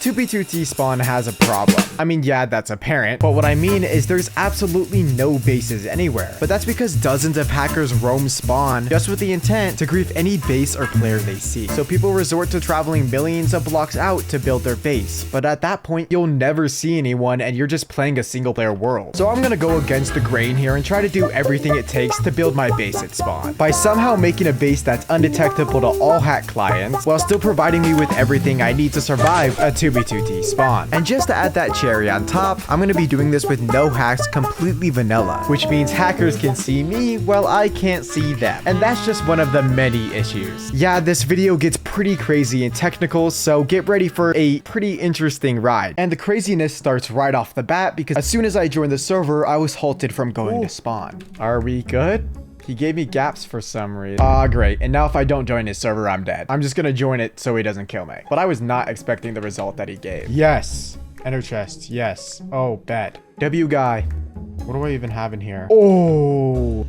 2B2T spawn has a problem. I mean, yeah, that's apparent, but what I mean is there's absolutely no bases anywhere. But that's because dozens of hackers roam spawn just with the intent to grief any base or player they see. So people resort to traveling millions of blocks out to build their base. But at that point, you'll never see anyone and you're just playing a single player world. So I'm gonna go against the grain here and try to do everything it takes to build my base at spawn by somehow making a base that's undetectable to all hack clients while still providing me with everything I need to survive a 2B2T spawn. And just to add that cherry on top, I'm gonna be doing this with no hacks, completely vanilla, which means hackers can see me while I can't see them. And that's just one of the many issues. Yeah, this video gets pretty crazy and technical, so get ready for a pretty interesting ride. And the craziness starts right off the bat because as soon as I joined the server, I was halted from going to spawn. Are we good? He gave me gaps for some reason. Great. And now if I don't join his server, I'm dead. I'm just gonna join it so he doesn't kill me. But I was not expecting the result that he gave. Yes. Enter chest. Yes. Oh, bet. W guy. What do I even have in here? Oh,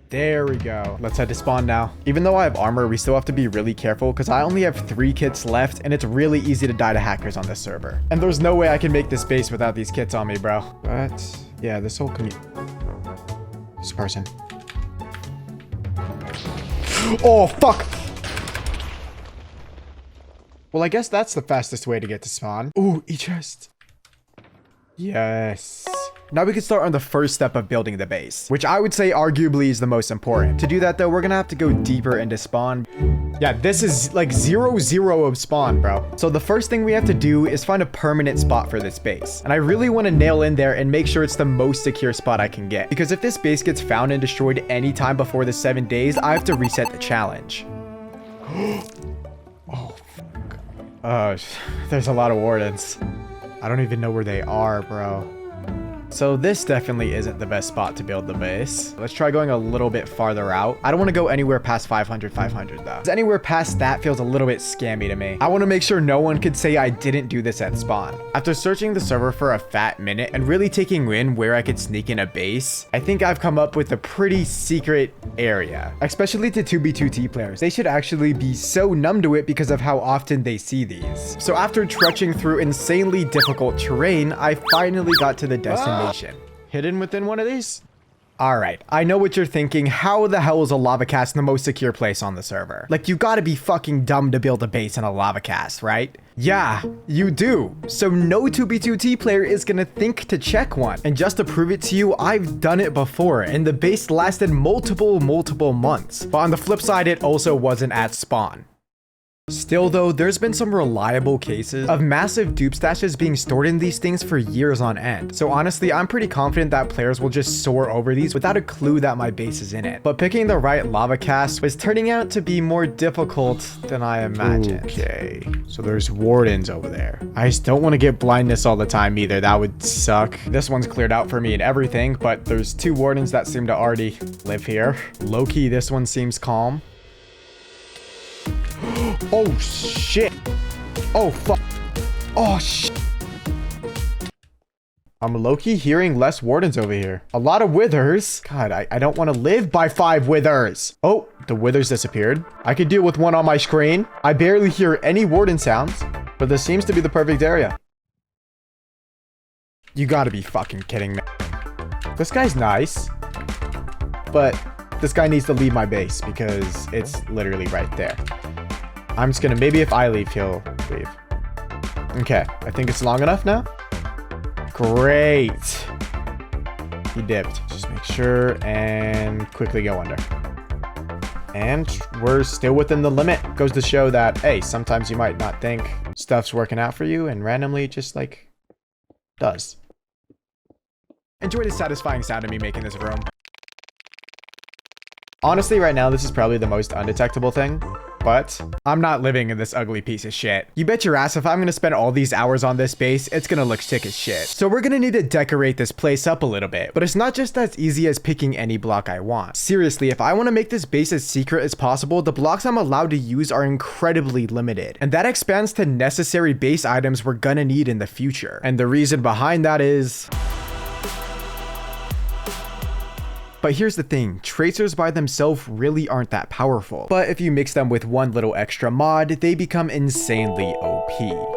there we go. Let's head to spawn now. Even though I have armor, we still have to be really careful because I only have 3 kits left and it's really easy to die to hackers on this server. And there's no way I can make this base without these kits on me, bro. But yeah, this whole this person. Oh, fuck. Well, I guess that's the fastest way to get to spawn. Ooh, e-chest. Yes. Now we can start on the first step of building the base, which I would say arguably is the most important. To do that though, we're gonna have to go deeper into spawn. Yeah, this is like 0-0 of spawn, bro. So the first thing we have to do is find a permanent spot for this base. And I really want to nail in there and make sure it's the most secure spot I can get. Because if this base gets found and destroyed anytime before the 7 days, I have to reset the challenge. Oh, fuck. There's a lot of wardens. I don't even know where they are, bro. So this definitely isn't the best spot to build the base. Let's try going a little bit farther out. I don't want to go anywhere past 500 though. Anywhere past that feels a little bit scammy to me. I want to make sure no one could say I didn't do this at spawn. After searching the server for a fat minute and really taking in where I could sneak in a base, I think I've come up with a pretty secret area. Especially to 2B2T players. They should actually be so numb to it because of how often they see these. So after trudging through insanely difficult terrain, I finally got to the destination. Hidden within one of these? Alright, I know what you're thinking. How the hell is a lava cast the most secure place on the server? Like, you gotta be fucking dumb to build a base in a lava cast, right? Yeah, you do. So no 2B2T player is gonna think to check one. And just to prove it to you, I've done it before, and the base lasted multiple months. But on the flip side, it also wasn't at spawn. Still though, there's been some reliable cases of massive dupe stashes being stored in these things for years on end. So honestly, I'm pretty confident that players will just soar over these without a clue that my base is in it. But picking the right lava cast was turning out to be more difficult than I imagined. Okay, so there's wardens over there. I just don't want to get blindness all the time either. That would suck. This one's cleared out for me and everything, but there's 2 wardens that seem to already live here. Low-key, this one seems calm. Oh shit. Oh fuck. Oh shit. I'm low-key hearing less wardens over here. A lot of withers. God, I don't want to live by 5 withers. Oh, the withers disappeared. I could deal with one on my screen. I barely hear any warden sounds, but this seems to be the perfect area. You gotta be fucking kidding me. This guy's nice, but this guy needs to leave my base because it's literally right there. I'm just gonna, maybe if I leave, he'll leave. Okay, I think it's long enough now. Great. He dipped. Just make sure and quickly go under. And we're still within the limit. Goes to show that, hey, sometimes you might not think stuff's working out for you and randomly just like does. Enjoy the satisfying sound of me making this room. Honestly, right now, this is probably the most undetectable thing, but I'm not living in this ugly piece of shit. You bet your ass if I'm gonna spend all these hours on this base, it's gonna look sick as shit. So we're gonna need to decorate this place up a little bit, but it's not just as easy as picking any block I want. Seriously, if I want to make this base as secret as possible, the blocks I'm allowed to use are incredibly limited, and that expands to necessary base items we're gonna need in the future. And the reason behind that is But here's the thing, tracers by themselves really aren't that powerful. But if you mix them with one little extra mod, they become insanely OP.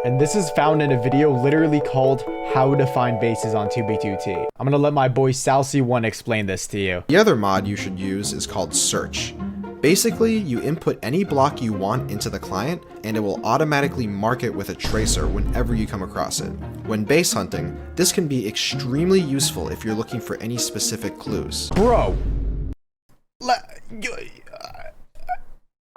And this is found in a video literally called How to Find Bases on 2B2T. I'm gonna let my boy Salsy1 explain this to you. The other mod you should use is called Search. Basically, you input any block you want into the client, and it will automatically mark it with a tracer whenever you come across it. When base hunting, this can be extremely useful if you're looking for any specific clues. Bro,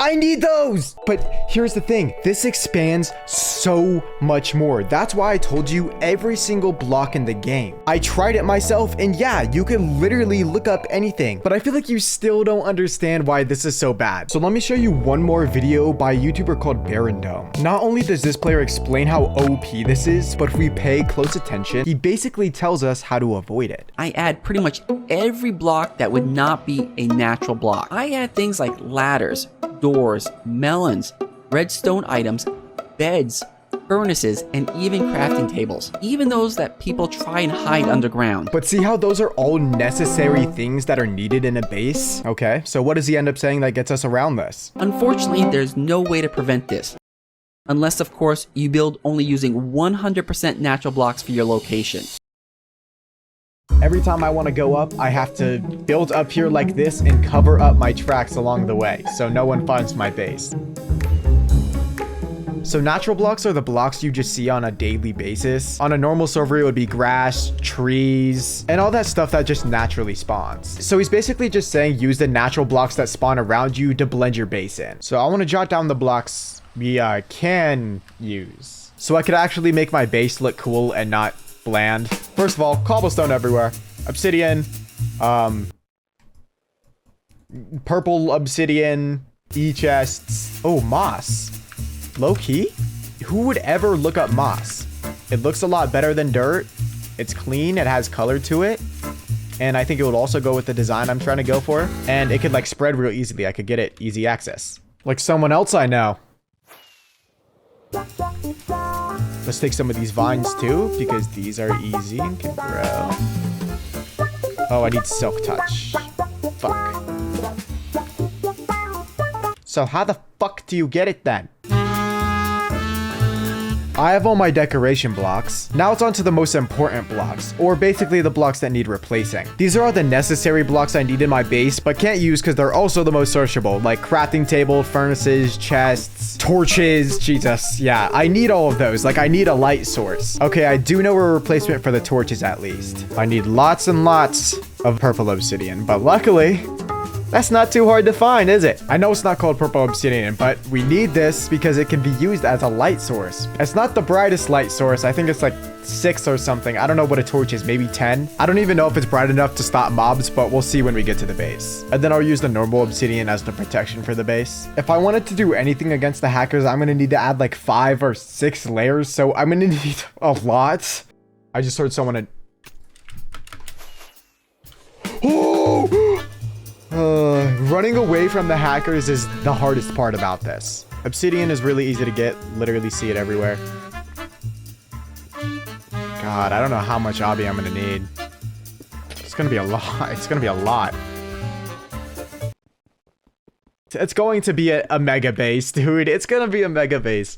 I need those! But here's the thing, this expands so much more. That's why I told you every single block in the game. I tried it myself, and yeah, you can literally look up anything, but I feel like you still don't understand why this is so bad. So let me show you one more video by a YouTuber called Random. Not only does this player explain how OP this is, but if we pay close attention, he basically tells us how to avoid it. I add pretty much every block that would not be a natural block. I add things like ladders, doors, melons, redstone items, beds, furnaces, and even crafting tables. Even those that people try and hide underground. But see how those are all necessary things that are needed in a base? Okay, so what does he end up saying that gets us around this? Unfortunately, there's no way to prevent this. Unless, of course, you build only using 100% natural blocks for your location. Every time I want to go up, I have to build up here like this and cover up my tracks along the way, so no one finds my base. So natural blocks are the blocks you just see on a daily basis. On a normal server, it would be grass, trees, and all that stuff that just naturally spawns. So he's basically just saying use the natural blocks that spawn around you to blend your base in. So I want to jot down the blocks we can use, so I could actually make my base look cool and not bland. First of all, cobblestone everywhere, obsidian, purple obsidian, e-chests. Oh, moss. Low key? Who would ever look up moss? It looks a lot better than dirt. It's clean, it has color to it, and I think it would also go with the design I'm trying to go for, and it could like spread real easily. I could get it easy access. Like someone else I know. Let's take some of these vines too, because these are easy and can grow. Oh, I need silk touch. Fuck. So how the fuck do you get it then? I have all my decoration blocks. Now it's on to the most important blocks, or basically the blocks that need replacing. These are all the necessary blocks I need in my base, but can't use because they're also the most searchable, like crafting table, furnaces, chests, torches. Jesus, yeah, I need all of those. Like I need a light source. Okay, I do know a replacement for the torches at least. I need lots and lots of purple obsidian, but luckily, that's not too hard to find, is it? I know it's not called purple obsidian, but we need this because it can be used as a light source. It's not the brightest light source. I think it's like 6 or something. I don't know what a torch is, maybe 10. I don't even know if it's bright enough to stop mobs, but we'll see when we get to the base. And then I'll use the normal obsidian as the protection for the base. If I wanted to do anything against the hackers, I'm gonna need to add like 5 or 6 layers, so I'm gonna need a lot. I just heard someone running away from the hackers is the hardest part about this. Obsidian is really easy to get. Literally see it everywhere. God, I don't know how much obby I'm gonna need. It's gonna be a lot. It's gonna be a lot. It's going to be a mega base, dude. It's gonna be a mega base.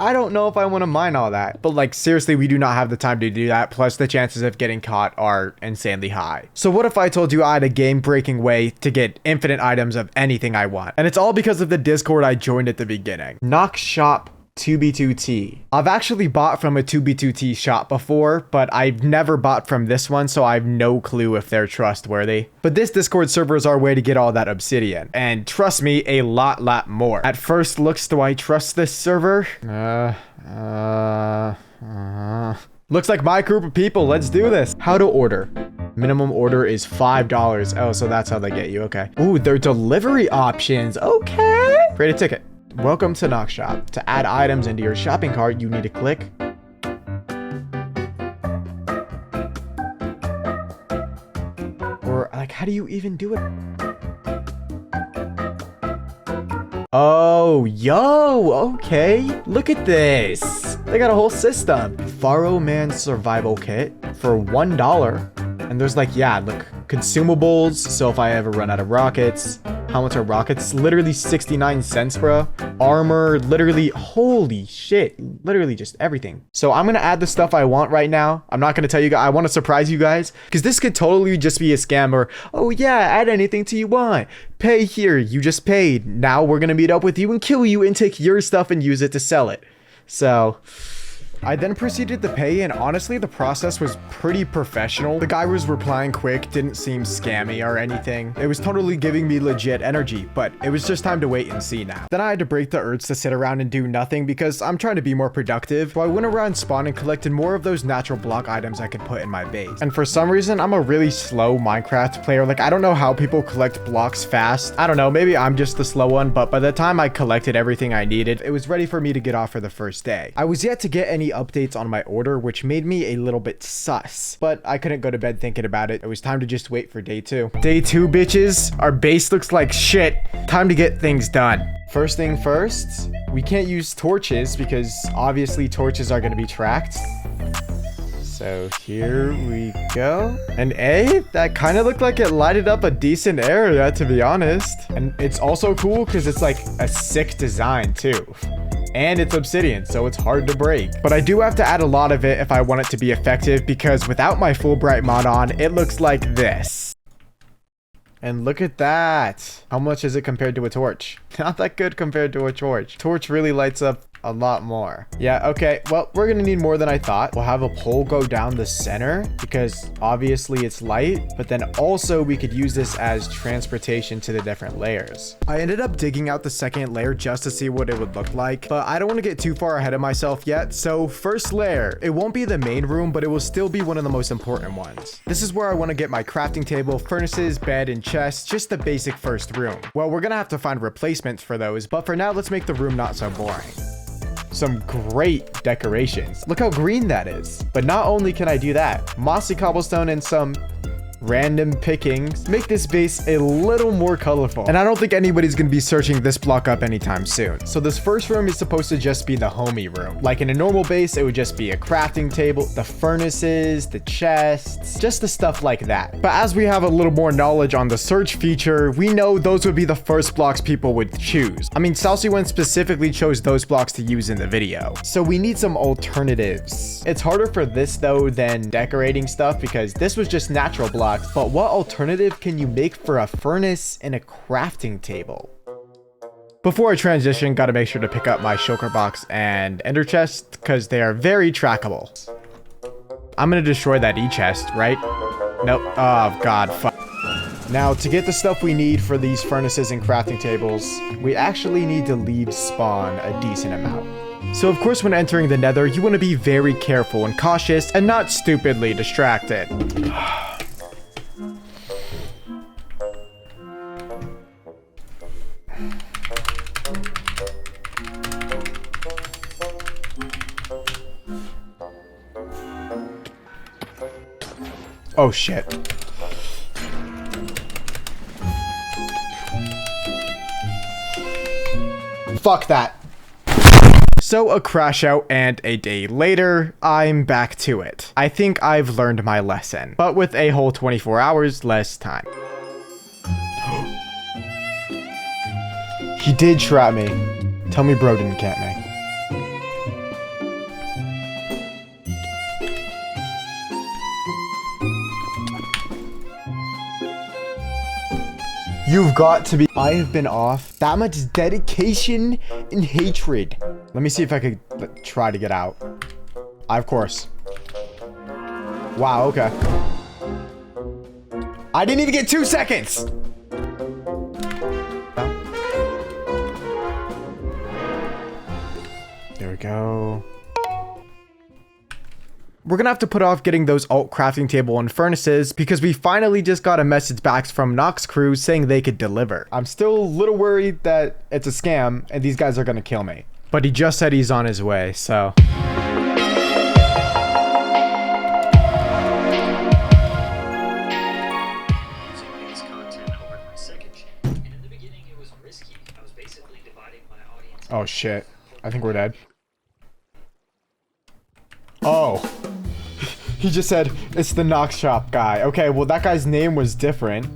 I don't know if I want to mine all that, but like seriously, we do not have the time to do that. Plus the chances of getting caught are insanely high. So what if I told you I had a game breaking way to get infinite items of anything I want? And it's all because of the Discord I joined at the beginning. Knock shop 2B2T. I've actually bought from a 2B2T shop before, but I've never bought from this one, so I have no clue if they're trustworthy. But this Discord server is our way to get all that obsidian. And trust me, a lot more. At first looks, do I trust this server? Looks like my group of people. Let's do this. How to order. Minimum order is $5. Oh, so that's how they get you. Okay. Ooh, their delivery options. Okay. Create a ticket. Welcome to Knock Shop. To add items into your shopping cart, you need to click or like, how do you even do it? Oh, yo, okay. Look at this. They got a whole system. Faro Man survival kit for $1. And there's like, yeah, look, consumables, so if I ever run out of rockets. How much are rockets? Literally 69 cents, bro. Armor, literally, holy shit. Literally just everything. So I'm gonna add the stuff I want right now. I'm not gonna tell you guys, I wanna surprise you guys, because this could totally just be a scam or, oh yeah, add anything to you want. Pay here, you just paid. Now we're gonna meet up with you and kill you and take your stuff and use it to sell it. So I then proceeded to pay, and honestly, the process was pretty professional. The guy was replying quick, didn't seem scammy or anything. It was totally giving me legit energy, but it was just time to wait and see now. Then I had to break the urge to sit around and do nothing because I'm trying to be more productive. So I went around spawn and collected more of those natural block items I could put in my base. And for some reason, I'm a really slow Minecraft player. Like, I don't know how people collect blocks fast. I don't know, maybe I'm just the slow one, but by the time I collected everything I needed, it was ready for me to get off for the first day. I was yet to get any updates on my order, which made me a little bit sus, but I couldn't go to bed thinking about it. It was time to just wait for day 2. Day 2, bitches. Our base looks like shit. Time to get things done. First thing first, we can't use torches because obviously torches are going to be tracked. So here we go. And that kind of looked like it lighted up a decent area, to be honest. And it's also cool because it's like a sick design too. And it's obsidian, so it's hard to break. But I do have to add a lot of it if I want it to be effective, because without my Fulbright mod on, it looks like this. And look at that. How much is it compared to a torch? Not that good compared to a torch. Torch really lights up a lot more. Yeah, okay. Well, we're gonna need more than I thought. We'll have a pole go down the center because obviously it's light, but then also we could use this as transportation to the different layers. I ended up digging out the second layer just to see what it would look like, but I don't want to get too far ahead of myself yet. So first layer, it won't be the main room, but it will still be one of the most important ones. This is where I want to get my crafting table, furnaces, bed, and chest, just the basic first room. Well, we're gonna have to find replacements for those, but for now, let's make the room not so boring. Some great decorations. Look how green that is. But not only can I do that, mossy cobblestone and some random pickings make this base a little more colorful. And I don't think anybody's gonna be searching this block up anytime soon. So this first room is supposed to just be the homey room. Like in a normal base, it would just be a crafting table, the furnaces, the chests, just the stuff like that. But as we have a little more knowledge on the search feature, we know those would be the first blocks people would choose. I mean, Salsy specifically chose those blocks to use in the video. So we need some alternatives. It's harder for this though than decorating stuff because this was just natural blocks. But what alternative can you make for a furnace and a crafting table? Before I transition, gotta make sure to pick up my shulker box and ender chest because they are very trackable. I'm gonna destroy that e-chest, right? Nope. Oh god, fuck. Now, to get the stuff we need for these furnaces and crafting tables, we actually need to leave spawn a decent amount. So of course when entering the nether, you want to be very careful and cautious and not stupidly distracted. Oh shit. Fuck that. So a crash out and a day later, I'm back to it. I think I've learned my lesson, but with a whole 24 hours less time. He did trap me. Tell me bro didn't camp me. You've got to be. I have been off that much dedication and hatred. Let me see if I could try to get out. Of course. Wow, okay. I didn't even get 2 seconds. There we go. We're gonna have to put off getting those alt crafting table and furnaces because we finally just got a message back from Nox Crew saying they could deliver. I'm still a little worried that it's a scam and these guys are gonna kill me. But he just said he's on his way, so. Oh shit. I think we're dead. Oh. He just said, it's the knock shop guy. Okay, well, that guy's name was different.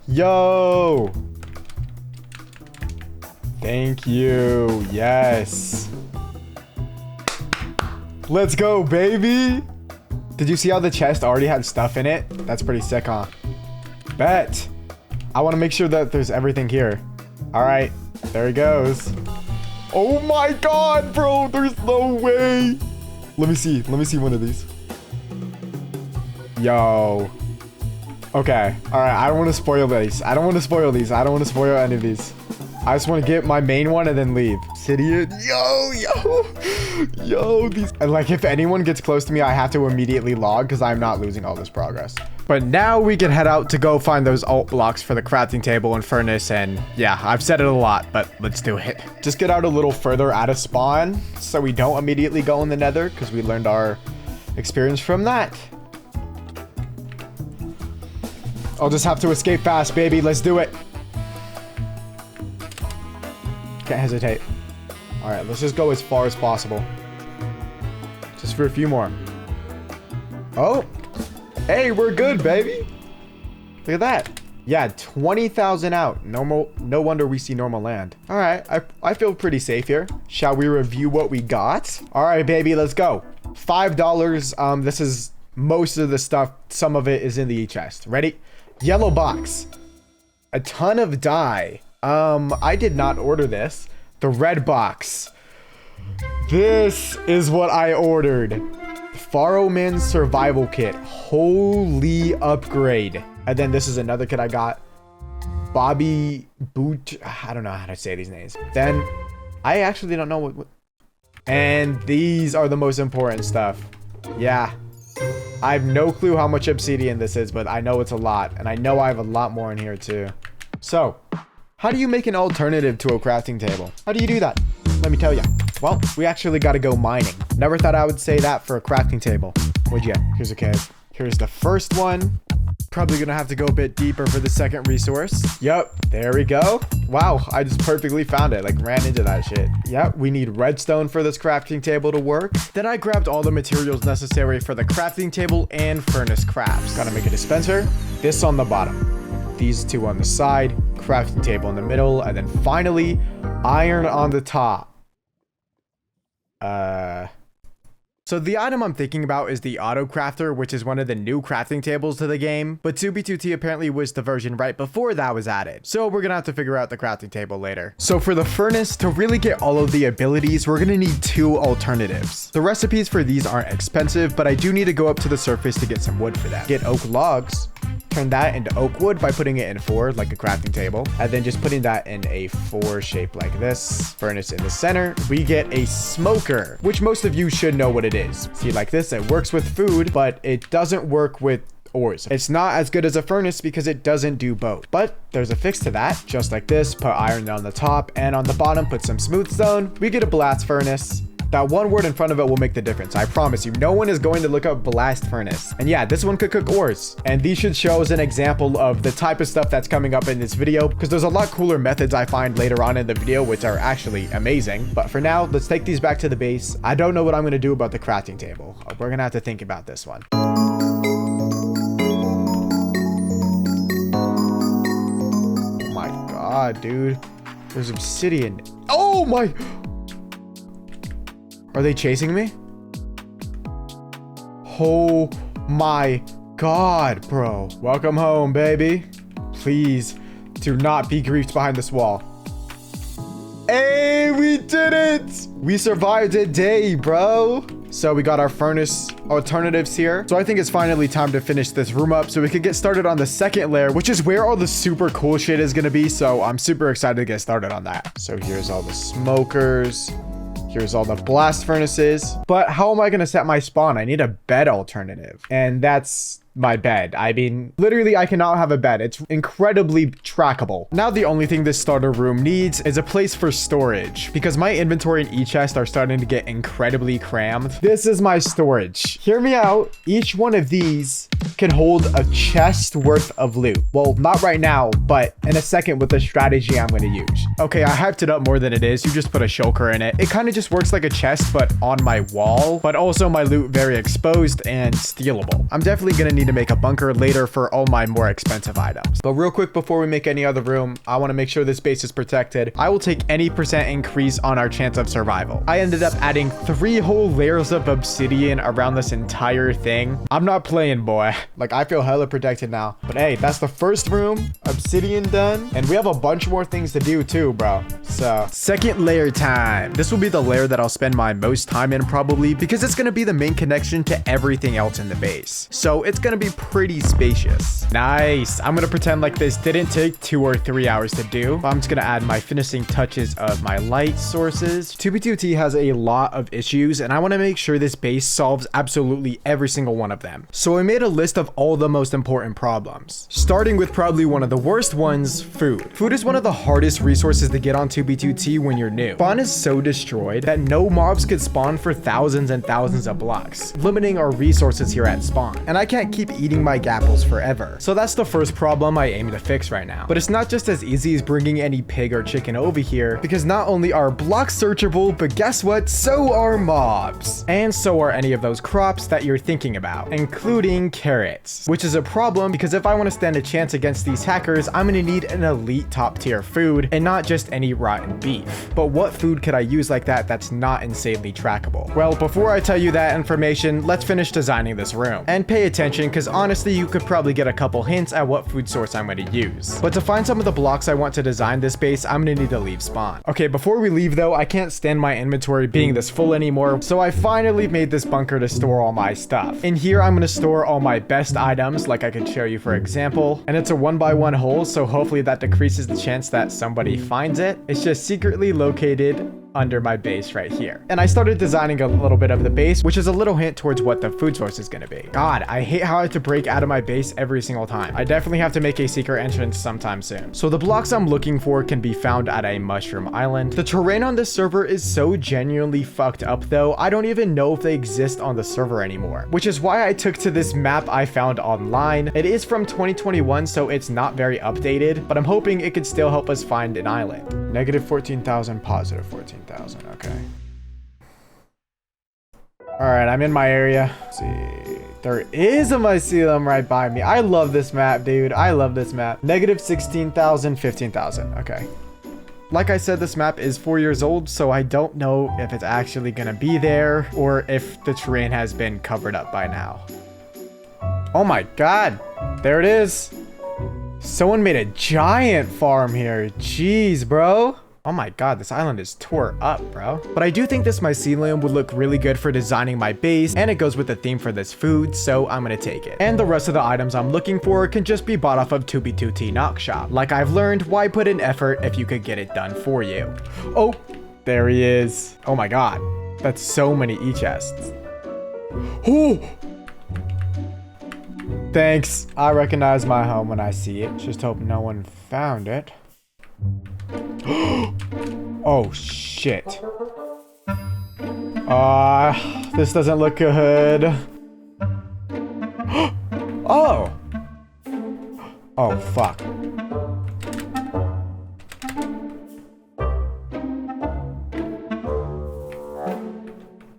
Yo. Thank you. Yes. Let's go, baby. Did you see how the chest already had stuff in it? That's pretty sick, huh? Bet. I want to make sure that there's everything here. All right. There he goes. Oh my god, bro. There's no way. Let me see. Let me see one of these. Yo. Okay. All right. I don't want to spoil these. I don't want to spoil these. I don't want to spoil any of these. I just want to get my main one and then leave. Idiot. Yo, these. And like, if anyone gets close to me, I have to immediately log because I'm not losing all this progress. But now we can head out to go find those alt blocks for the crafting table and furnace. And yeah, I've said it a lot, but let's do it. Just get out a little further out of spawn so we don't immediately go in the nether because we learned our experience from that. I'll just have to escape fast, baby. Let's do it. Can't hesitate. All right, let's just go as far as possible. Just for a few more. Oh, hey, we're good, baby. Look at that. Yeah, 20,000 out. No wonder we see normal land. All right, I feel pretty safe here. Shall we review what we got? All right, baby, let's go. $5. This is most of the stuff. Some of it is in the chest. Ready? Yellow box. A ton of dye. I did not order this. The red box. This is what I ordered. Farrowman survival kit. Holy upgrade. And then this is another kit I got. Bobby Boot. I don't know how to say these names. Then I actually don't know what. And these are the most important stuff. Yeah. I have no clue how much obsidian this is, but I know it's a lot. And I know I have a lot more in here too. So, how do you make an alternative to a crafting table? How do you do that? Let me tell you. Well, we actually got to go mining. Never thought I would say that for a crafting table. Would ya? Here's a cave. Here's the first one. Probably gonna have to go a bit deeper for the second resource. Yep, there we go. Wow, I just perfectly found it. Like, ran into that shit. Yep, we need redstone for this crafting table to work. Then I grabbed all the materials necessary for the crafting table and furnace crafts. Gotta make a dispenser. This on the bottom. These two on the side, crafting table in the middle, and then finally, iron on the top. So the item I'm thinking about is the auto crafter, which is one of the new crafting tables to the game, but 2B2T apparently was the version right before that was added. So we're gonna have to figure out the crafting table later. So for the furnace, to really get all of the abilities, we're gonna need two alternatives. The recipes for these aren't expensive, but I do need to go up to the surface to get some wood for that. Get oak logs. Turn that into oak wood by putting it in 4 like a crafting table, and then just putting that in a 4 shape like this. Furnace in the center. We get a smoker, which most of you should know what it is. See, like this, it works with food, but it doesn't work with ores. It's not as good as a furnace because it doesn't do both, but there's a fix to that. Just like this, put iron on the top, and on the bottom put some smooth stone. We get a blast furnace. That one word in front of it will make the difference. I promise you, no one is going to look up blast furnace. And yeah, this one could cook ores. And these should show as an example of the type of stuff that's coming up in this video, because there's a lot cooler methods I find later on in the video, which are actually amazing. But for now, let's take these back to the base. I don't know what I'm going to do about the crafting table. We're going to have to think about this one. Oh my God, dude. There's obsidian. Oh my... Are they chasing me? Oh my God, bro. Welcome home, baby. Please do not be griefed behind this wall. Hey, we did it. We survived a day, bro. So we got our furnace alternatives here. So I think it's finally time to finish this room up so we can get started on the second layer, which is where all the super cool shit is gonna be. So I'm super excited to get started on that. So here's all the smokers. Here's all the blast furnaces. But how am I going to set my spawn? I need a bed alternative. And that's my bed. I mean, literally, I cannot have a bed. It's incredibly trackable. Now, the only thing this starter room needs is a place for storage, because my inventory and e-chest are starting to get incredibly crammed. This is my storage. Hear me out. Each one of these can hold a chest worth of loot. Well, not right now, but in a second with the strategy I'm going to use. Okay, I hyped it up more than it is. You just put a shulker in it. It kind of just works like a chest, but on my wall, but also my loot very exposed and stealable. I'm definitely going to need to make a bunker later for all my more expensive items. But real quick, before we make any other room, I want to make sure this base is protected. I will take any percent increase on our chance of survival. I ended up adding 3 whole layers of obsidian around this entire thing. I'm not playing, boy. Like, I feel hella protected now. But hey, that's the first room. Obsidian done. And we have a bunch more things to do too, bro. So, second layer time. This will be the layer that I'll spend my most time in probably, because it's going to be the main connection to everything else in the base. So it's going to be pretty spacious. Nice. I'm going to pretend like this didn't take 2 or 3 hours to do. I'm just going to add my finishing touches of my light sources. 2B2T has a lot of issues, and I want to make sure this base solves absolutely every single one of them. So I made a list of all the most important problems, starting with probably one of the worst ones, food. Food is one of the hardest resources to get on 2B2T when you're new. Spawn is so destroyed that no mobs could spawn for thousands and thousands of blocks, limiting our resources here at spawn. And I can't keep eating my gapples forever. So that's the first problem I aim to fix right now. But it's not just as easy as bringing any pig or chicken over here, because not only are blocks searchable, but guess what? So are mobs. And so are any of those crops that you're thinking about, including carrots, which is a problem because if I want to stand a chance against these hackers, I'm going to need an elite top tier food and not just any rotten beef. But what food could I use like that that's not insanely trackable? Well, before I tell you that information, let's finish designing this room. And pay attention, because honestly, you could probably get a couple hints at what food source I'm going to use. But to find some of the blocks I want to design this base, I'm going to need to leave spawn. Okay, before we leave though, I can't stand my inventory being this full anymore, so I finally made this bunker to store all my stuff. In here, I'm going to store all my best items, like I could show you for example, and it's a 1x1 hole, so hopefully that decreases the chance that somebody finds it. It's just secretly located under my base right here. And I started designing a little bit of the base, which is a little hint towards what the food source is going to be. God, I hate how I have to break out of my base every single time. I definitely have to make a secret entrance sometime soon. So the blocks I'm looking for can be found at a mushroom island. The terrain on this server is so genuinely fucked up though, I don't even know if they exist on the server anymore, which is why I took to this map I found online. It is from 2021, so it's not very updated, but I'm hoping it could still help us find an island. Negative 14,000, positive 14,000. Okay. All right, I'm in my area. Let's see, there is a mycelium right by me. I love this map, dude. I love this map. Negative 16,000, 15,000. Okay. Like I said, this map is 4 years old, so I don't know if it's actually gonna be there or if the terrain has been covered up by now. Oh my God, there it is. Someone made a giant farm here. Jeez, bro. Oh my God, this island is tore up, bro. But I do think this mycelium would look really good for designing my base, and it goes with the theme for this food, so I'm gonna take it. And the rest of the items I'm looking for can just be bought off of 2B2T Knock Shop. Like I've learned, why put in effort if you could get it done for you? Oh, there he is. Oh my God, that's so many e-chests. Oh! Thanks. I recognize my home when I see it. Just hope no one found it. Oh shit. This doesn't look good. Oh. Oh fuck.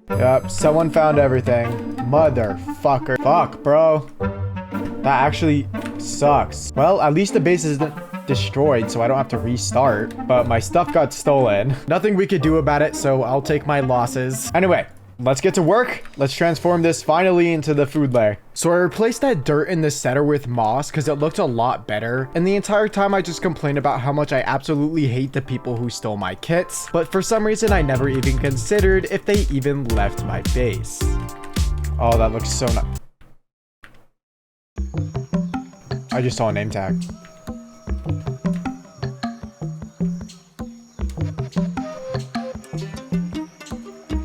Yep, someone found everything. Motherfucker. Fuck, bro. That actually sucks. Well, at least the base isn't destroyed, so I don't have to restart, but my stuff got stolen. Nothing we could do about it, so I'll take my losses. Anyway, let's get to work. Let's transform this finally into the food layer. So I replaced that dirt in the setter with moss because it looked a lot better, and the entire time I just complained about how much I absolutely hate the people who stole my kits, but for some reason I never even considered if they even left my base. Oh, that looks so nice. I just saw a name tag.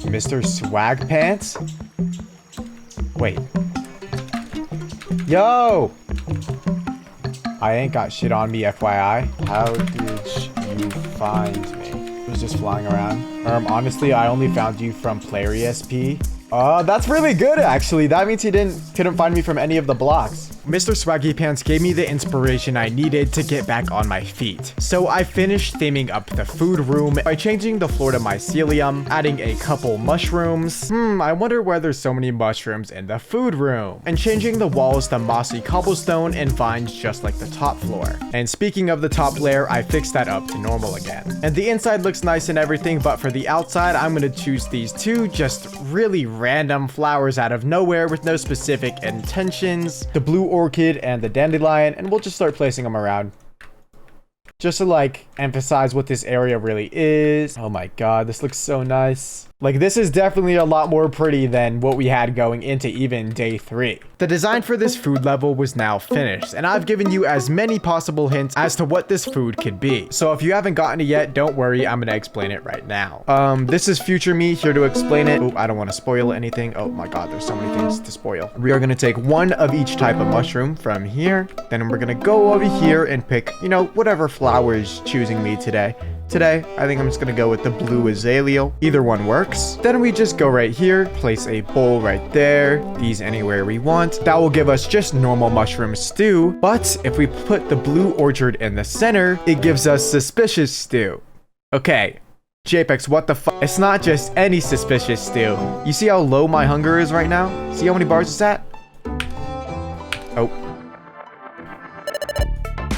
Mr. Swag Pants? Wait. Yo! I ain't got shit on me, FYI. How did you find me? It was just flying around. Honestly, I only found you from Player ESP. That's really good, actually. That means he couldn't find me from any of the blocks. Mr. Swaggy Pants gave me the inspiration I needed to get back on my feet. So I finished theming up the food room by changing the floor to mycelium, adding a couple mushrooms. I wonder why there's so many mushrooms in the food room. And changing the walls to mossy cobblestone and vines just like the top floor. And speaking of the top layer, I fixed that up to normal again. And the inside looks nice and everything, but for the outside, I'm gonna choose these two just really random flowers out of nowhere with no specific intentions. The blue orchid and the dandelion, and we'll just start placing them around just to like emphasize what this area really is. Oh my god, this looks so nice. Like, this is definitely a lot more pretty than what we had going into even day 3. The design for this food level was now finished, and I've given you as many possible hints as to what this food could be. So if you haven't gotten it yet, don't worry, I'm gonna explain it right now. This is future me here to explain it. Oh, I don't want to spoil anything. Oh my god, there's so many things to spoil. We are gonna take one of each type of mushroom from here. Then we're gonna go over here and pick, you know, whatever flower is choosing me today. Today, I think I'm just gonna go with the blue azalea. Either one works. Then we just go right here, place a bowl right there, these anywhere we want. That will give us just normal mushroom stew. But if we put the blue orchard in the center, it gives us suspicious stew. Okay, Jepex, what the fuck? It's not just any suspicious stew. You see how low my hunger is right now? See how many bars it's at? Oh.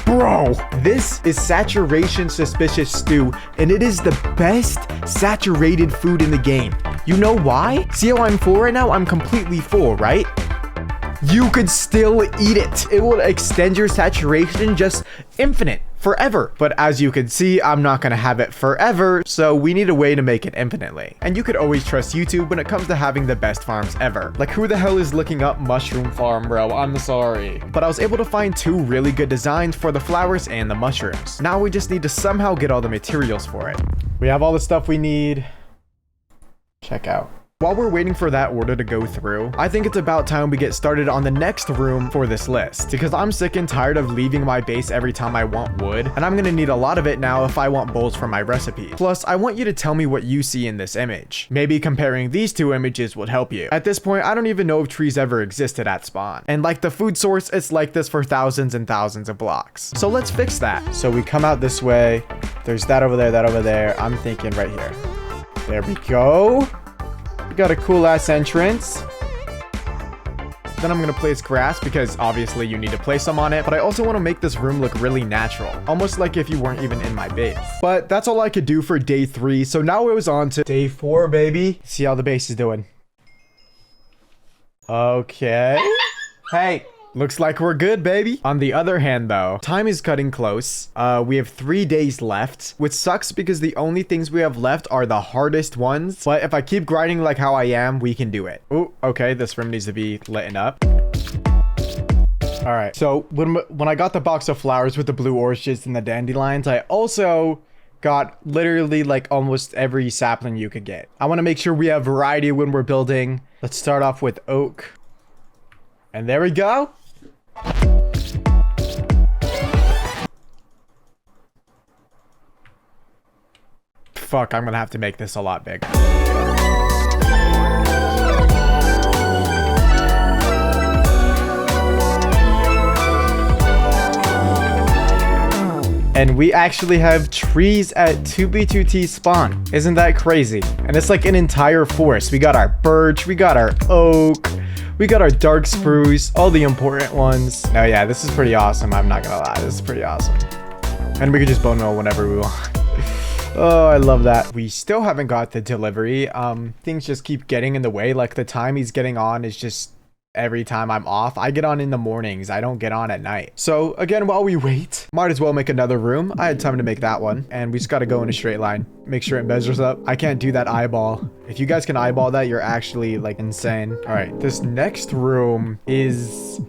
Bro, this is saturation suspicious stew, and it is the best saturated food in the game. You know why? See how I'm full right now? I'm completely full, right? You could still eat it. It will extend your saturation just infinite, forever. But as you can see, I'm not gonna have it forever, so we need a way to make it infinitely. And you could always trust YouTube when it comes to having the best farms ever. Like, who the hell is looking up mushroom farm, bro? I'm sorry. But I was able to find 2 really good designs for the flowers and the mushrooms. Now we just need to somehow get all the materials for it. We have all the stuff we need. Check out. While we're waiting for that order to go through, I think it's about time we get started on the next room for this list, because I'm sick and tired of leaving my base every time I want wood, and I'm gonna need a lot of it now if I want bowls for my recipe. Plus, I want you to tell me what you see in this image. Maybe comparing these 2 images would help you. At this point, I don't even know if trees ever existed at spawn. And like the food source, it's like this for thousands and thousands of blocks. So let's fix that. So we come out this way. There's that over there, that over there. I'm thinking right here. There we go. We got a cool ass entrance. Then I'm gonna place grass because obviously you need to place some on it, but I also want to make this room look really natural, almost like if you weren't even in my base. But that's all I could do for day 3, so now it was on to day 4, baby. See how the base is doing. Okay. Hey. Looks like we're good, baby. On the other hand, though, time is cutting close. We have 3 days left, which sucks because the only things we have left are the hardest ones. But if I keep grinding like how I am, we can do it. Oh, okay. This room needs to be lit up. All right. So when I got the box of flowers with the blue orchids and the dandelions, I also got literally like almost every sapling you could get. I want to make sure we have variety when we're building. Let's start off with oak. And there we go. Fuck, I'm gonna have to make this a lot bigger. And we actually have trees at 2B2T spawn. Isn't that crazy? And it's like an entire forest. We got our birch, we got our oak, we got our dark spruce, all the important ones. Oh yeah, this is pretty awesome. I'm not gonna lie, this is pretty awesome. And we can just bone meal whenever we want. Oh, I love that. We still haven't got the delivery. Things just keep getting in the way. Like the time he's getting on is just every time I'm off. I get on in the mornings. I don't get on at night. So again, while we wait, might as well make another room. I had time to make that one. And we just got to go in a straight line. Make sure it measures up. I can't do that eyeball. If you guys can eyeball that, you're actually like insane. All right. This next room is,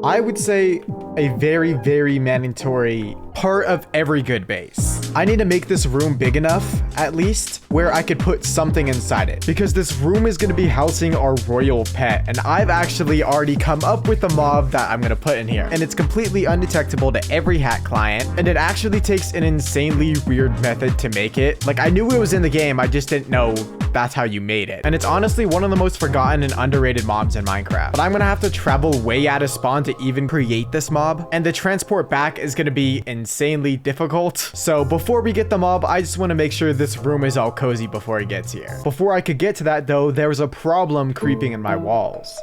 I would say, a very, very mandatory part of every good base. I need to make this room big enough, at least, where I could put something inside it. Because this room is going to be housing our royal pet. And I've actually already come up with a mob that I'm going to put in here. And it's completely undetectable to every hack client. And it actually takes an insanely weird method to make it. Like, I knew it was in the game, I just didn't know that's how you made it. And it's honestly one of the most forgotten and underrated mobs in Minecraft. But I'm gonna have to travel way out of spawn to even create this mob. And the transport back is gonna be insanely difficult. So before we get the mob, I just want to make sure this room is all cozy before it gets here. Before I could get to that though, there was a problem creeping in my walls.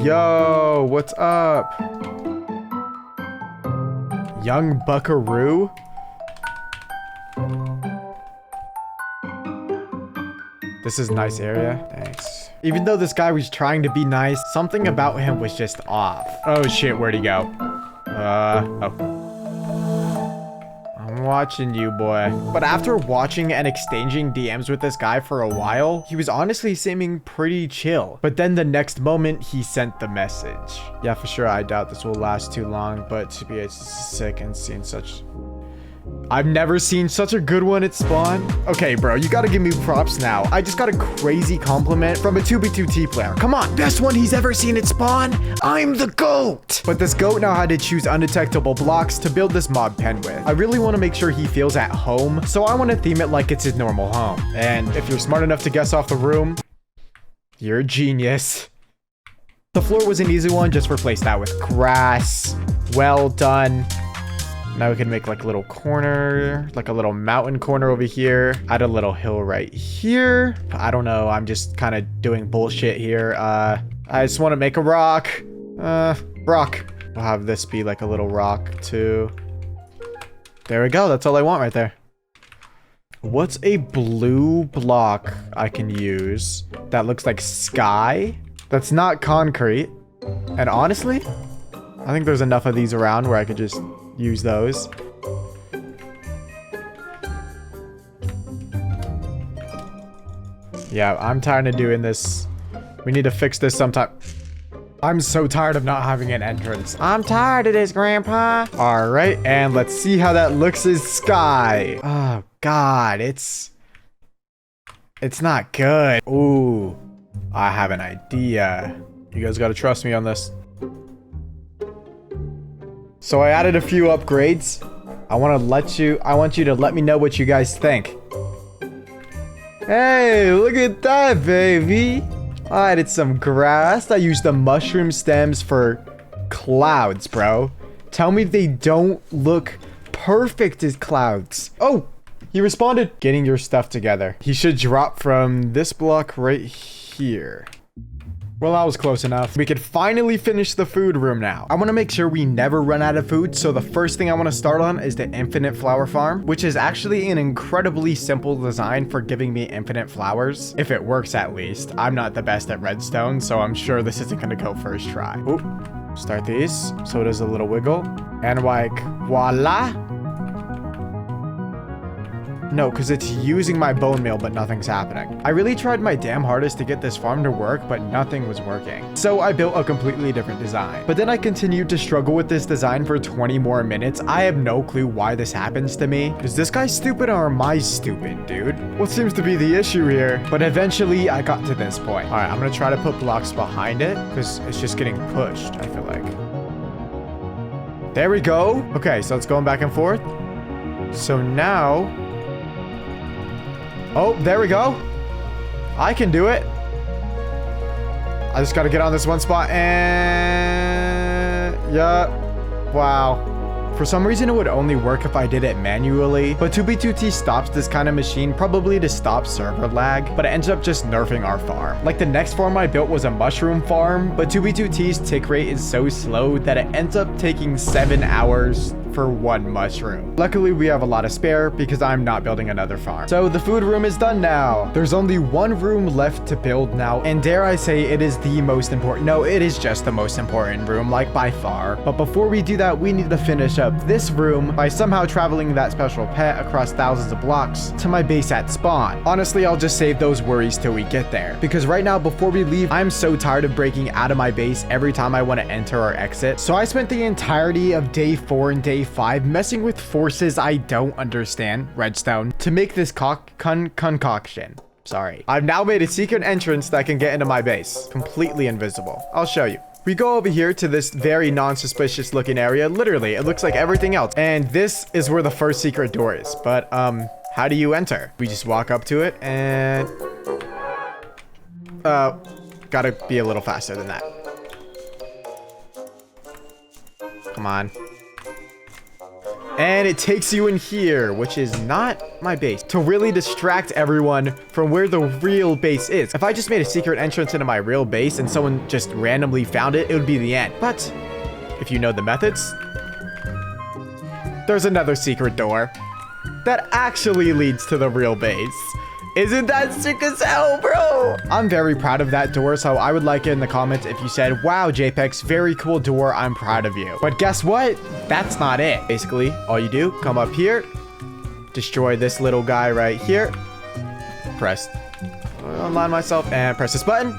Yo, what's up? Young Buckaroo? This is a nice area. Thanks. Even though this guy was trying to be nice, something about him was just off. Oh shit, where'd he go? Oh. I'm watching you, boy. But after watching and exchanging DMs with this guy for a while, he was honestly seeming pretty chill. But then the next moment, he sent the message. Yeah, for sure, I doubt this will last too long, but to be sick and seeing such... I've never seen such a good one at spawn. Okay, bro, you gotta give me props now. I just got a crazy compliment from a 2v2t player. Come on, best one he's ever seen at spawn. I'm the GOAT. But this GOAT now had to choose undetectable blocks to build this mob pen with. I really want to make sure he feels at home, so I want to theme it like it's his normal home. And if you're smart enough to guess off the room, you're a genius. The floor was an easy one, just replace that with grass. Well done. Now we can make like a little corner, like a little mountain corner over here. Add a little hill right here. I don't know. I'm just kind of doing bullshit here. I just want to make a rock. Rock. We'll have this be like a little rock too. There we go. That's all I want right there. What's a blue block I can use that looks like sky? That's not concrete. And honestly, I think there's enough of these around where I could just use those. Yeah, I'm tired of doing this. We need to fix this sometime. I'm so tired of not having an entrance. I'm tired of this, Grandpa. All right, and let's see how that looks as sky. Oh, God, it's not good. Ooh, I have an idea. You guys gotta trust me on this. So I added a few upgrades. I want you to let me know what you guys think. Hey, look at that, baby. I added some grass. I used the mushroom stems for clouds, bro. Tell me they don't look perfect as clouds. Oh, he responded. Getting your stuff together. He should drop from this block right here. Well, that was close enough. We could finally finish the food room now. I want to make sure we never run out of food, so the first thing I want to start on is the infinite flower farm, which is actually an incredibly simple design for giving me infinite flowers. If it works, at least. I'm not the best at redstone, so I'm sure this isn't going to go first try. Oop. Start these, so it is a little wiggle. And like, voila. No, because it's using my bone meal, but nothing's happening. I really tried my damn hardest to get this farm to work, but nothing was working. So I built a completely different design. But then I continued to struggle with this design for 20 more minutes. I have no clue why this happens to me. Is this guy stupid or am I stupid, dude? What seems to be the issue here? But eventually I got to this point. All right, I'm gonna try to put blocks behind it because it's just getting pushed, I feel like. There we go. Okay, so it's going back and forth. So now... Oh, there we go. I can do it. I just got to get on this one spot and... Yeah. Wow. For some reason, it would only work if I did it manually, but 2b2t stops this kind of machine probably to stop server lag, but it ends up just nerfing our farm. Like the next farm I built was a mushroom farm, but 2b2t's tick rate is so slow that it ends up taking 7 hours for one mushroom. Luckily, we have a lot of spare because I'm not building another farm. So the food room is done now. There's only one room left to build now, and dare I say it is the most important. No, it is just the most important room, like by far. But before we do that, we need to finish up this room by somehow traveling that special pet across thousands of blocks to my base at spawn. Honestly, I'll just save those worries till we get there, because right now before we leave, I'm so tired of breaking out of my base every time I want to enter or exit. So I spent the entirety of day 4 and day 5 messing with forces I don't understand, redstone, to make this concoction. Sorry. I've now made a secret entrance that can get into my base, completely invisible. I'll show you. We go over here to this very non-suspicious looking area. Literally, it looks like everything else. And this is where the first secret door is. But, how do you enter? We just walk up to it and... gotta be a little faster than that. Come on. And it takes you in here, which is not my base, to really distract everyone from where the real base is. If I just made a secret entrance into my real base and someone just randomly found it, it would be the end. But if you know the methods, there's another secret door that actually leads to the real base. Isn't that sick as hell, bro? I'm very proud of that door, so I would like it in the comments if you said, wow, Jepex, very cool door, I'm proud of you. But guess what? That's not it. Basically, all you do, come up here, destroy this little guy right here, press, align myself, and press this button.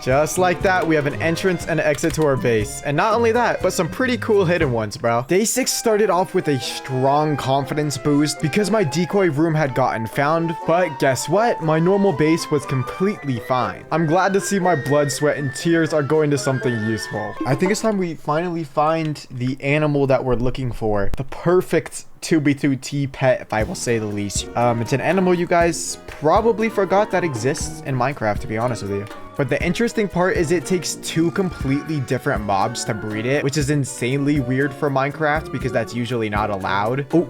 Just like that, we have an entrance and an exit to our base. And not only that, but some pretty cool hidden ones, bro. Day 6 started off with a strong confidence boost because my decoy room had gotten found. But guess what? My normal base was completely fine. I'm glad to see my blood, sweat, and tears are going to something useful. I think it's time we finally find the animal that we're looking for. The perfect 2B2T pet, if I will say the least. It's an animal you guys probably forgot that exists in Minecraft, to be honest with you. But the interesting part is it takes 2 completely different mobs to breed it, which is insanely weird for Minecraft because that's usually not allowed. Oh,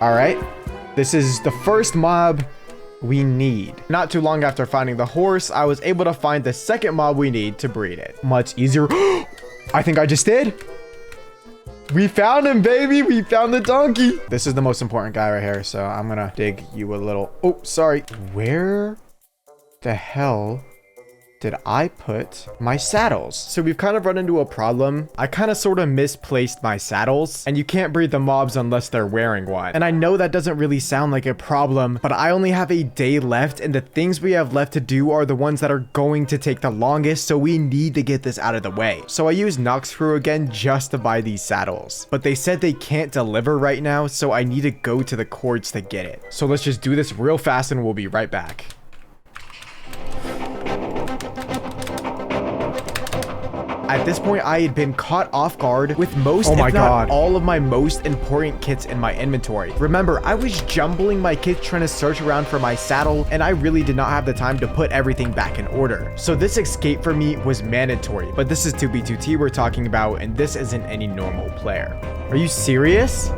all right. This is the first mob we need. Not too long after finding the horse, I was able to find the second mob we need to breed it. Much easier. I think I just did. We found him, baby. We found the donkey. This is the most important guy right here, so I'm gonna dig you a little. Oh, sorry. Where the hell did I put my saddles? So we've kind of run into a problem. I kind of sort of misplaced my saddles, and you can't breed the mobs unless they're wearing one. And I know that doesn't really sound like a problem, but I only have a day left, and the things we have left to do are the ones that are going to take the longest, so we need to get this out of the way. So I used Nox Crew again just to buy these saddles, but they said they can't deliver right now, so I need to go to the courts to get it. So let's just do this real fast and we'll be right back. At this point, I had been caught off guard with most, if not all of my most important kits in my inventory. Remember, I was jumbling my kits trying to search around for my saddle, and I really did not have the time to put everything back in order. So this escape for me was mandatory, but this is 2B2T we're talking about, and this isn't any normal player. Are you serious?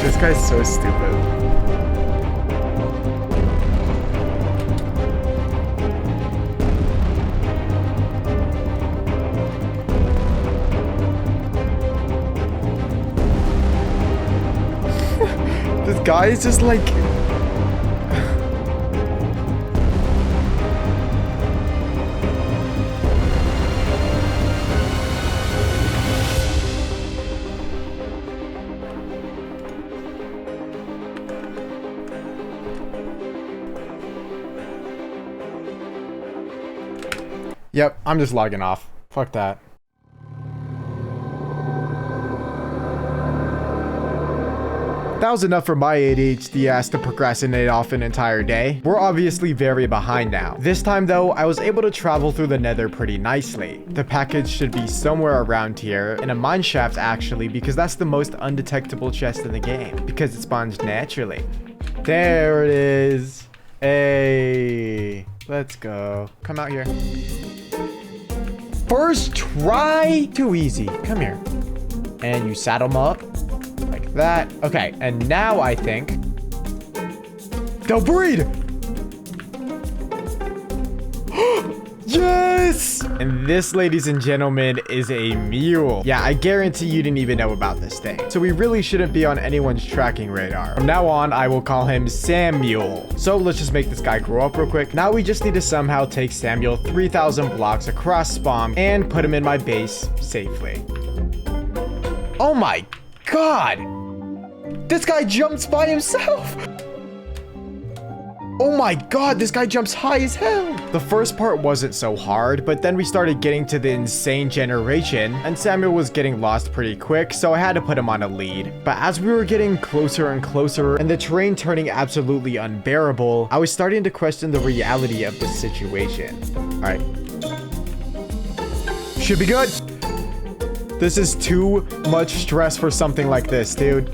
This guy's so stupid. This guy is just like... Yep, I'm just logging off. Fuck that. That was enough for my ADHD ass to procrastinate off an entire day. We're obviously very behind now. This time though, I was able to travel through the nether pretty nicely. The package should be somewhere around here, in a mine shaft actually, because that's the most undetectable chest in the game, because it spawns naturally. There it is. Hey, let's go. Come out here. First try, too easy. Come here. And you saddle them up like that. Okay, and now I think they'll breed. Yes! And this, ladies and gentlemen, is a mule. Yeah, I guarantee you didn't even know about this thing. So we really shouldn't be on anyone's tracking radar. From now on, I will call him Samuel. So let's just make this guy grow up real quick. Now we just need to somehow take Samuel 3,000 blocks across spawn and put him in my base safely. Oh my God! This guy jumps by himself! Oh my God, this guy jumps high as hell. The first part wasn't so hard, but then we started getting to the insane generation, and Samuel was getting lost pretty quick, so I had to put him on a lead. But as we were getting closer and closer, and the terrain turning absolutely unbearable, I was starting to question the reality of the situation. All right. Should be good. This is too much stress for something like this, dude.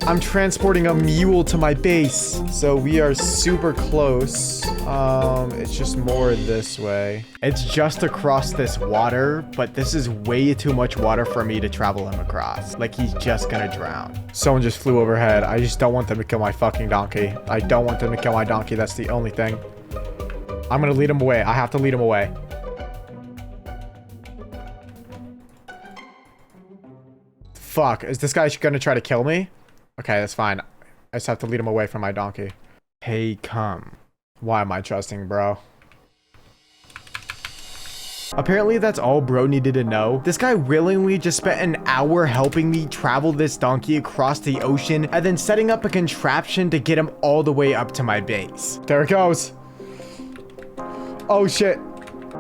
I'm transporting a mule to my base. So we are super close. It's just more this way. It's just across this water, but this is way too much water for me to travel him across. Like, he's just gonna drown. Someone just flew overhead. I just don't want them to kill my fucking donkey. I don't want them to kill my donkey. That's the only thing. I'm gonna lead him away. I have to lead him away. Fuck, is this guy gonna try to kill me? Okay, that's fine. I just have to lead him away from my donkey. Hey, come. Why am I trusting, bro? Apparently, that's all bro needed to know. This guy willingly just spent an hour helping me travel this donkey across the ocean and then setting up a contraption to get him all the way up to my base. There it goes. Oh, shit.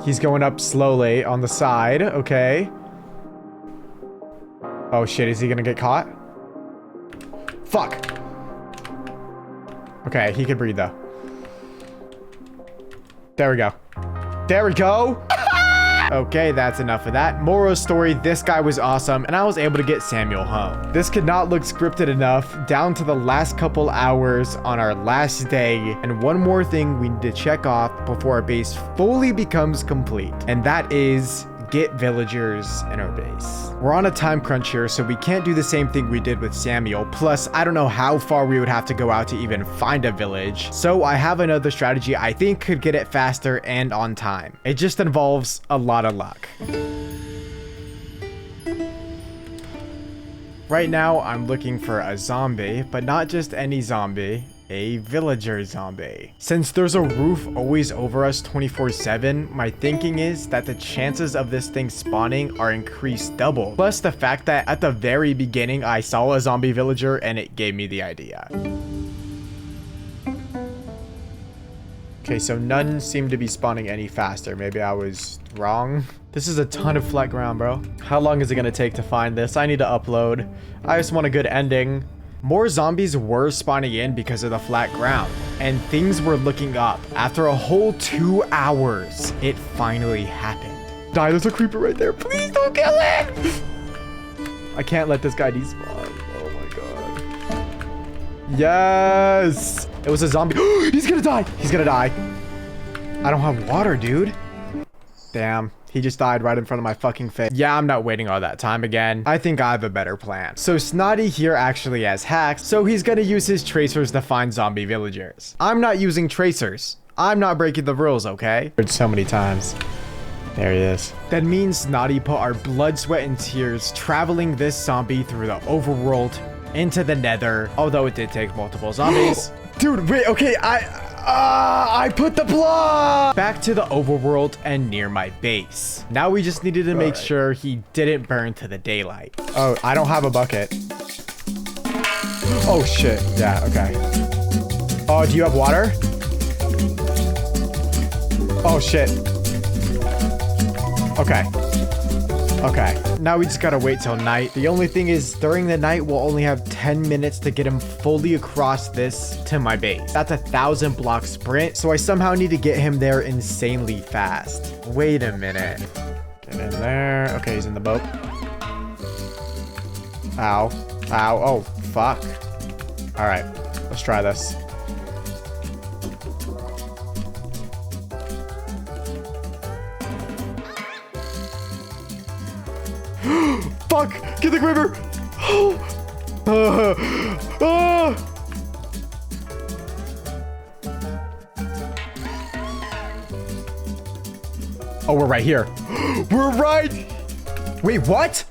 He's going up slowly on the side. Okay. Oh, shit. Is he gonna get caught? Fuck. Okay, he can breathe though. There we go. There we go. Okay, that's enough of that. Moral story, this guy was awesome, and I was able to get Samuel home. This could not look scripted enough, down to the last couple hours on our last day, and one more thing we need to check off before our base fully becomes complete, and that is get villagers in our base. We're on a time crunch here, so we can't do the same thing we did with Samuel. Plus, I don't know how far we would have to go out to even find a village. So I have another strategy I think could get it faster and on time. It just involves a lot of luck. Right now, I'm looking for a zombie, but not just any zombie. A villager zombie. Since there's a roof always over us 24/7, my thinking is that the chances of this thing spawning are increased double. Plus the fact that at the very beginning I saw a zombie villager and it gave me the idea. Okay, so none seem to be spawning any faster. Maybe I was wrong. This is a ton of flat ground, bro. How long is it gonna take to find this? I need to upload. I just want a good ending. More zombies were spawning in because of the flat ground, and things were looking up. After a whole 2 hours, it finally happened. Die, there's a creeper right there. Please don't kill him! I can't let this guy despawn. Oh my god. Yes! It was a zombie. He's gonna die! He's gonna die. I don't have water, dude. Damn. He just died right in front of my fucking face. Yeah, I'm not waiting all that time again. I think I have a better plan. So Snotty here actually has hacks, so he's gonna use his tracers to find zombie villagers. I'm not using tracers. I'm not breaking the rules, okay? Heard so many times. There he is. That means Snotty put our blood, sweat, and tears traveling this zombie through the overworld into the nether, although it did take multiple zombies. Dude, wait, okay, I put the block back to the overworld and near my base. Now we just needed to make sure he didn't burn to the daylight. Oh, I don't have a bucket. Oh shit. Yeah, okay. Oh, do you have water? Oh shit. Okay. Okay. Now we just gotta wait till night. The only thing is, during the night, we'll only have 10 minutes to get him fully across this to my base. That's a 1,000 block sprint, so I somehow need to get him there insanely fast. Wait a minute. Get in there. Okay, he's in the boat. Ow. Ow. Oh, fuck. All right, let's try this. Fuck! Get the creeper! Oh, we're right here. We're right. Wait, what?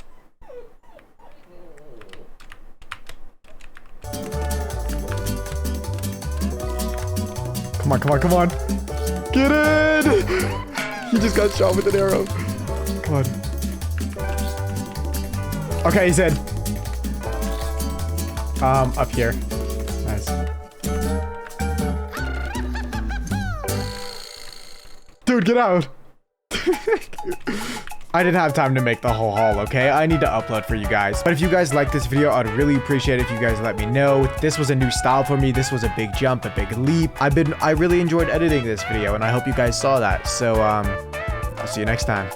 Come on, come on, come on. Get in. He just got shot with an arrow. Come on. Okay, he's in. Up here. Nice. Dude, get out. I didn't have time to make the whole haul, okay? I need to upload for you guys. But if you guys like this video, I'd really appreciate it if you guys let me know. This was a new style for me. This was a big jump, a big leap. I really enjoyed editing this video, and I hope you guys saw that. So, I'll see you next time.